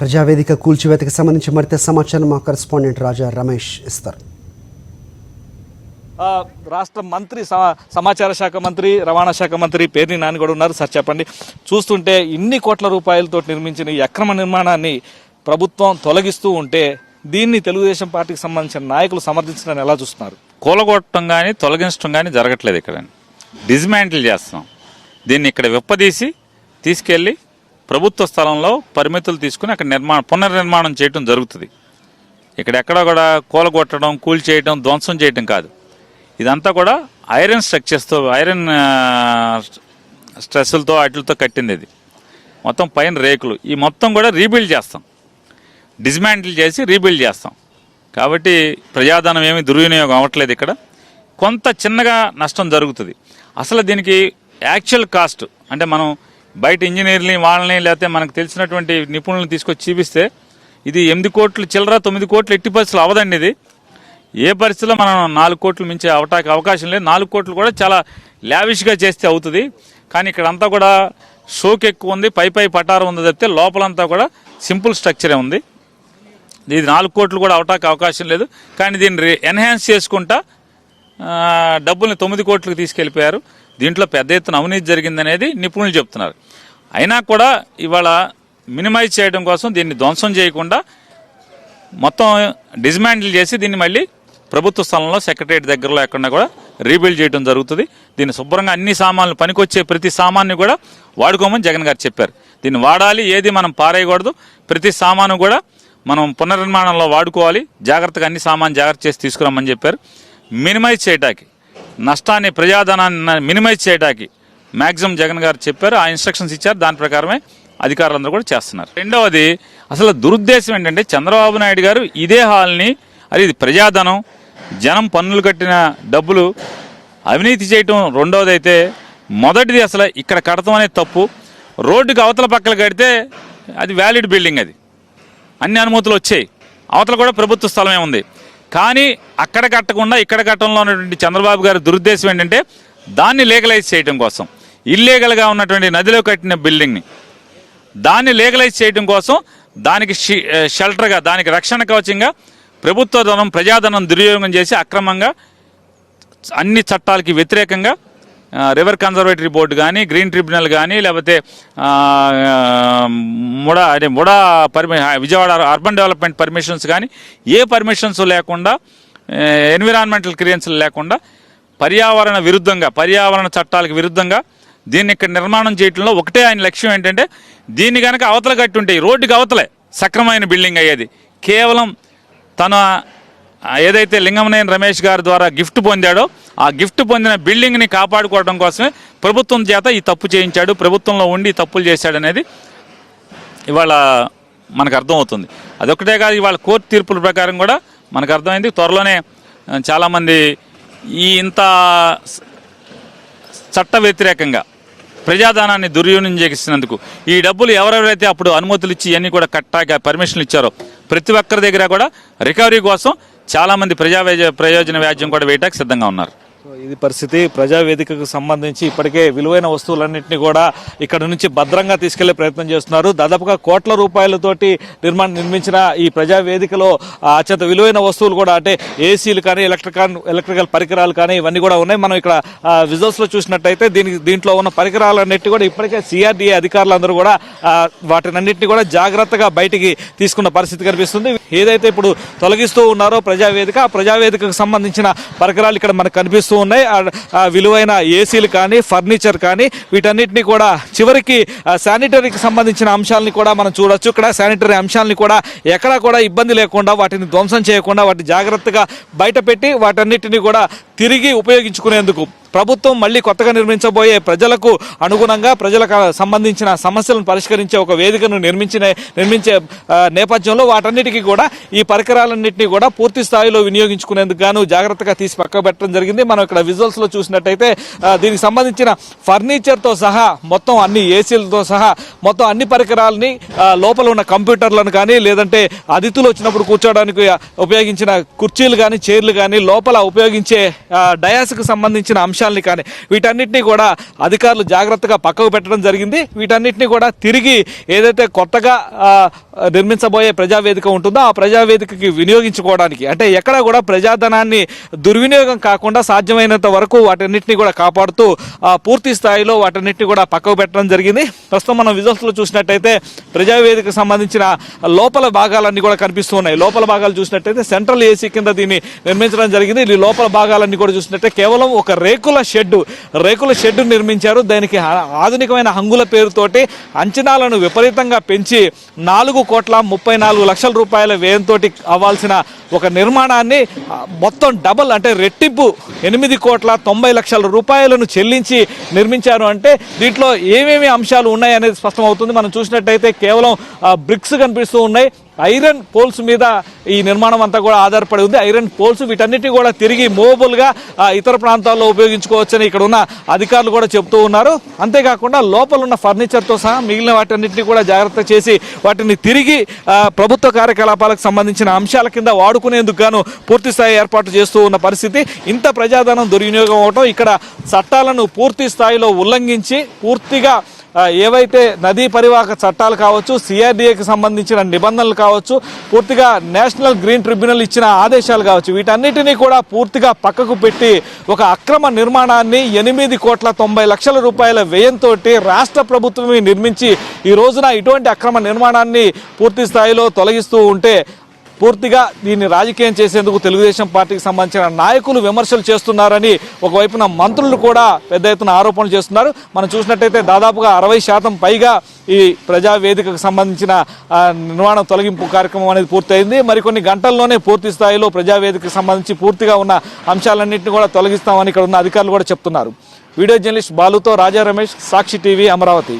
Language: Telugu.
ప్రజావేదిక కూల్చివేతకు సంబంధించి మరింత సమాచారం మా కరెస్పాండెంట్ రాజా రమేష్ ఇస్తారు. రాష్ట్ర మంత్రి సమాచార శాఖ మంత్రి రవాణా శాఖ మంత్రి పేర్ని నాని కూడా ఉన్నారు. సార్ చెప్పండి, చూస్తుంటే ఇన్ని కోట్ల రూపాయలతో నిర్మించిన ఈ అక్రమ నిర్మాణాన్ని ప్రభుత్వం తొలగిస్తూ ఉంటే దీన్ని తెలుగుదేశం పార్టీకి సంబంధించిన నాయకులు సమర్థించడాన్ని ఎలా చూస్తున్నారు? కూలగొట్టడం కానీ తొలగించడం కానీ జరగట్లేదు. ఇక్కడ డిస్మాంటిల్ చేస్తున్నాం. దీన్ని ఇక్కడ విప్పదీసి తీసుకెళ్ళి ప్రభుత్వ స్థలంలో పరిమితులు తీసుకుని అక్కడ పునర్నిర్మాణం చేయడం జరుగుతుంది. ఇక్కడెక్కడ కూడా కూలగొట్టడం, కూల్చేయడం, ధ్వంసం చేయడం కాదు. ఇదంతా కూడా ఐరన్ స్ట్రక్చర్స్తో, ఐరన్ స్ట్రెస్సులతో వాటితో కట్టింది. ఇది మొత్తం పైన రేకులు. ఈ మొత్తం కూడా రీబిల్డ్ చేస్తాం, డిస్మాంటిల్ చేసి రీబిల్డ్ చేస్తాం. కాబట్టి ప్రజాధనం ఏమీ దుర్వినియోగం అవ్వట్లేదు. ఇక్కడ కొంత చిన్నగా నష్టం జరుగుతుంది. అసలు దీనికి యాక్చువల్ కాస్ట్ అంటే మనం బయట ఇంజనీర్ని వాళ్ళని లేకపోతే మనకు తెలిసినటువంటి నిపుణులను తీసుకొచ్చి చూపిస్తే ఇది 8 కోట్లు చిల్లర 9 కోట్లు ఎట్టి పరిస్థితులు అవ్వదండి. ఇది ఏ పరిస్థితిలో మనం 4 కోట్లు మించే అవకాశం లేదు. 4 కోట్లు కూడా చాలా లావిష్గా చేస్తే అవుతుంది. కానీ ఇక్కడ అంతా కూడా షోక్ ఎక్కువ ఉంది, పై పటారం ఉంది తప్పితే లోపలంతా కూడా సింపుల్ స్ట్రక్చరే ఉంది. ఇది 4 కోట్లు కూడా అవకాశం లేదు. కానీ దీన్ని ఎన్హాన్స్ చేసుకుంటా డబ్బుల్ని 9 కోట్లకు తీసుకెళ్ళిపోయారు. దీంట్లో పెద్ద ఎత్తున అవినీతి జరిగిందనేది నిపుణులు చెప్తున్నారు. అయినా కూడా ఇవాళ మినిమైజ్ చేయడం కోసం దీన్ని ధ్వంసం చేయకుండా మొత్తం డిస్మాంటిల్ చేసి దీన్ని మళ్ళీ ప్రభుత్వ స్థలంలో సెక్రటరియట్ దగ్గరలో ఎక్కడన్నా కూడా రీబిల్డ్ చేయడం జరుగుతుంది. దీన్ని శుభ్రంగా అన్ని సామాన్లు పనికొచ్చే ప్రతి సామాన్ని కూడా వాడుకోమని జగన్ గారు చెప్పారు. దీన్ని వాడాలి, ఏది మనం పారేయకూడదు. ప్రతి సామాను కూడా మనం పునర్నిర్మాణంలో వాడుకోవాలి. జాగ్రత్తగా అన్ని సామాను జాగ్రత్త చేసి తీసుకురామని చెప్పారు. మినిమైజ్ చేయడానికి, నష్టాన్ని ప్రజాధనాన్ని మినిమైజ్ చేయడానికి మ్యాక్సిమం జగన్ గారు చెప్పారు. ఆ ఇన్స్ట్రక్షన్స్ ఇచ్చారు. దాని ప్రకారమే అధికారులందరూ కూడా చేస్తున్నారు. రెండవది అసలు దురుద్దేశం ఏంటంటే చంద్రబాబు నాయుడు గారు ఇదే హాల్ని ఇది ప్రజాధనం, జనం పన్నులు కట్టిన డబ్బులు అవినీతి చేయటం రెండవది అయితే, మొదటిది అసలు ఇక్కడ కడతాం అనేది తప్పు. రోడ్డుకి అవతల పక్కన కడితే అది వ్యాలిడ్ బిల్డింగ్, అది అన్ని అనుమతులు వచ్చాయి. అవతల కూడా ప్రభుత్వ స్థలమే ఉంది. కానీ అక్కడ కట్టకుండా ఇక్కడ కట్టడంలో ఉన్నటువంటి చంద్రబాబు గారి దురుద్దేశం ఏంటంటే దాన్ని లీగలైజ్ చేయడం కోసం, ఇల్లీగల్గా ఉన్నటువంటి నదిలో కట్టిన బిల్డింగ్ని దాన్ని లీగలైజ్ చేయడం కోసం, దానికి షెల్టర్గా, దానికి రక్షణ కవచంగా ప్రభుత్వ ధనం, ప్రజాధనం దుర్వినియోగం చేసి అక్రమంగా అన్ని చట్టాలకి వ్యతిరేకంగా రివర్ కన్జర్వేటరీ బోర్డు కానీ, గ్రీన్ ట్రిబ్యునల్ కానీ, లేకపోతే విజయవాడ అర్బన్ డెవలప్మెంట్ పర్మిషన్స్ కానీ, ఏ పర్మిషన్స్ లేకుండా, ఎన్విరాన్మెంటల్ క్లియరెన్స్ లేకుండా పర్యావరణ విరుద్ధంగా, పర్యావరణ చట్టాలకు విరుద్ధంగా దీన్ని ఇక్కడ నిర్మాణం చేయడంలో ఒకటే ఆయన లక్ష్యం ఏంటంటే దీన్ని కనుక అవతల కట్టి ఉంటే రోడ్డుకి అవతలే సక్రమైన బిల్డింగ్ అయ్యేది. కేవలం తన ఏదైతే లింగమనేని రమేష్ గారి ద్వారా గిఫ్ట్ పొందాడో ఆ గిఫ్ట్ పొందిన బిల్డింగ్ని కాపాడుకోవడం కోసమే ప్రభుత్వం చేత ఈ తప్పు చేయించాడు, ప్రభుత్వంలో ఉండి తప్పులు చేశాడనేది ఇవాళ మనకు అర్థమవుతుంది. అదొకటే కాదు, ఇవాళ కోర్టు తీర్పుల ప్రకారం కూడా మనకు అర్థమైంది. త్వరలోనే చాలామంది ఇంత చట్ట వ్యతిరేకంగా ప్రజాధనాన్ని దుర్వినియోగం చేసినందుకు ఈ డబ్బులు ఎవరెవరైతే అప్పుడు అనుమతులు ఇచ్చి ఇవన్నీ కూడా కట్టాక పర్మిషన్లు ఇచ్చారో ప్రతి ఒక్కరి దగ్గర కూడా రికవరీ కోసం చాలామంది ప్రయోజన వ్యాజ్యం కూడా వేయడానికి సిద్ధంగా ఉన్నారు. ఇది పరిస్థితి. ప్రజావేదికకు సంబంధించి ఇప్పటికే విలువైన వస్తువులన్నింటినీ కూడా ఇక్కడ నుంచి భద్రంగా తీసుకెళ్లే ప్రయత్నం చేస్తున్నారు. దాదాపుగా కోట్ల రూపాయలతోటి నిర్మించిన ఈ ప్రజావేదికలో అత్యంత విలువైన వస్తువులు కూడా, అంటే ఏసీలు కానీ, ఎలక్ట్రికల్ పరికరాలు కానీ ఇవన్నీ కూడా ఉన్నాయి. మనం ఇక్కడ విజువల్స్ లో చూసినట్టయితే దీంట్లో ఉన్న పరికరాలన్నింటినీ కూడా ఇప్పటికే సిఆర్డీఏ అధికారులందరూ కూడా వాటినన్నింటినీ కూడా జాగ్రత్తగా బయటికి తీసుకున్న పరిస్థితి కనిపిస్తుంది. ఏదైతే ఇప్పుడు తొలగిస్తూ ఉన్నారో ప్రజావేదిక, ఆ ప్రజావేదికకు సంబంధించిన పరికరాలు ఇక్కడ మనకు కనిపిస్తూ ఉన్నాయి. విలువైన ఏసీలు కానీ, ఫర్నిచర్ కానీ, వీటన్నిటిని కూడా చివరికి శానిటరీకి సంబంధించిన అంశాలని కూడా మనం చూడొచ్చు. ఇక్కడ శానిటరీ అంశాలని కూడా ఎక్కడా కూడా ఇబ్బంది లేకుండా, వాటిని ధ్వంసం చేయకుండా, వాటిని జాగ్రత్తగా బయట పెట్టి వాటన్నిటిని కూడా తిరిగి ఉపయోగించుకునేందుకు ప్రభుత్వం మళ్ళీ కొత్తగా నిర్మించబోయే ప్రజలకు అనుగుణంగా, ప్రజలకు సంబంధించిన సమస్యలను పరిష్కరించే ఒక వేదికను నిర్మించే నేపథ్యంలో వాటన్నిటికీ కూడా ఈ పరికరాలన్నింటినీ కూడా పూర్తి స్థాయిలో వినియోగించుకునేందుకు గాను జాగ్రత్తగా తీసి పక్క పెట్టడం జరిగింది. మనం ఇక్కడ విజువల్స్ లో చూసినట్టయితే దీనికి సంబంధించిన ఫర్నిచర్తో సహా మొత్తం అన్ని ఏసీలతో సహా మొత్తం అన్ని పరికరాలని, లోపల ఉన్న కంప్యూటర్లను కానీ, లేదంటే అతిథులు వచ్చినప్పుడు కూర్చోవడానికి ఉపయోగించిన కుర్చీలు కానీ, చైర్లు కానీ, లోపల ఉపయోగించే డయాస్కు సంబంధించిన అంశాలు అంశాలని కానీ వీటన్నిటిని కూడా అధికారులు జాగ్రత్తగా పక్కకు పెట్టడం జరిగింది. వీటన్నిటిని కూడా తిరిగి ఏదైతే కొత్తగా నిర్మించబోయే ప్రజావేదిక ఉంటుందో ఆ ప్రజావేదికకి వినియోగించుకోవడానికి, అంటే ఎక్కడ కూడా ప్రజాధనాన్ని దుర్వినియోగం కాకుండా సాధ్యమైనంత వరకు వాటన్నిటిని కూడా కాపాడుతూ పూర్తి స్థాయిలో వాటన్నిటిని కూడా పక్కకు పెట్టడం జరిగింది. ప్రస్తుతం మనం విజువల్స్లో చూసినట్టయితే ప్రజావేదికకు సంబంధించిన లోపల భాగాలన్నీ కూడా కనిపిస్తూ ఉన్నాయి. లోపల భాగాలు చూసినట్టయితే సెంట్రల్ ఏసీ కింద దీన్ని నిర్మించడం జరిగింది. ఈ లోపల భాగాలన్నీ కూడా చూసినట్టే కేవలం ఒక రేకుల షెడ్ నిర్మించారు. దానికి ఆధునికమైన హంగుల పేరుతోటి అంచనాలను విపరీతంగా పెంచి 4,34,00,000 రూపాయల వ్యయంతో అవ్వాల్సిన ఒక నిర్మాణాన్ని మొత్తం డబల్, అంటే రెట్టింపు 8,90,00,000 రూపాయలను చెల్లించి నిర్మించారు. అంటే దీంట్లో ఏమేమి అంశాలు ఉన్నాయనేది స్పష్టమవుతుంది. మనం చూసినట్టయితే కేవలం బ్రిక్స్ కనిపిస్తూ ఉన్నాయి. ఐరన్ పోల్స్ మీద ఈ నిర్మాణం అంతా కూడా ఆధారపడి ఉంది. ఐరన్ పోల్స్ వీటన్నిటి కూడా తిరిగి మూవబుల్గా ఇతర ప్రాంతాల్లో ఉపయోగించుకోవచ్చని ఇక్కడ ఉన్న అధికారులు కూడా చెబుతూ ఉన్నారు. అంతేకాకుండా లోపల ఉన్న ఫర్నిచర్తో సహా మిగిలిన వాటన్నిటిని కూడా జాగ్రత్త చేసి వాటిని తిరిగి ప్రభుత్వ కార్యకలాపాలకు సంబంధించిన అంశాల కింద వాడుకునేందుకు గాను పూర్తి స్థాయి ఏర్పాటు చేస్తూ ఉన్న పరిస్థితి. ఇంత ప్రజాధనం దుర్వినియోగం అవటం, ఇక్కడ చట్టాలను పూర్తి స్థాయిలో ఉల్లంఘించి పూర్తిగా ఏవైతే నదీ పరివాహక చట్టాలు కావచ్చు, సిఆర్డీఏకి సంబంధించిన నిబంధనలు కావచ్చు, పూర్తిగా నేషనల్ గ్రీన్ ట్రిబ్యునల్ ఇచ్చిన ఆదేశాలు కావచ్చు, వీటన్నిటినీ కూడా పూర్తిగా పక్కకు పెట్టి ఒక అక్రమ నిర్మాణాన్ని 8,90,00,000 రూపాయల వ్యయంతో రాష్ట్ర ప్రభుత్వమే నిర్మించి ఈ రోజున ఇటువంటి అక్రమ నిర్మాణాన్ని పూర్తి స్థాయిలో తొలగిస్తూ ఉంటే పూర్తిగా దీన్ని రాజకీయం చేసేందుకు తెలుగుదేశం పార్టీకి సంబంధించిన నాయకులు విమర్శలు చేస్తున్నారని ఒకవైపున మంత్రులు కూడా పెద్ద ఎత్తున ఆరోపణలు చేస్తున్నారు. మనం చూసినట్టయితే దాదాపుగా 60% పైగా ఈ ప్రజావేదికకు సంబంధించిన నిర్మాణం తొలగింపు కార్యక్రమం అనేది పూర్తయింది. మరికొన్ని గంటల్లోనే పూర్తి స్థాయిలో ప్రజావేదికకు సంబంధించి పూర్తిగా ఉన్న అంశాలన్నింటినీ కూడా తొలగిస్తామని ఇక్కడ ఉన్న అధికారులు కూడా చెప్తున్నారు. వీడియో జర్నలిస్ట్ బాలుతో రాజా రమేష్, సాక్షి టీవీ, అమరావతి.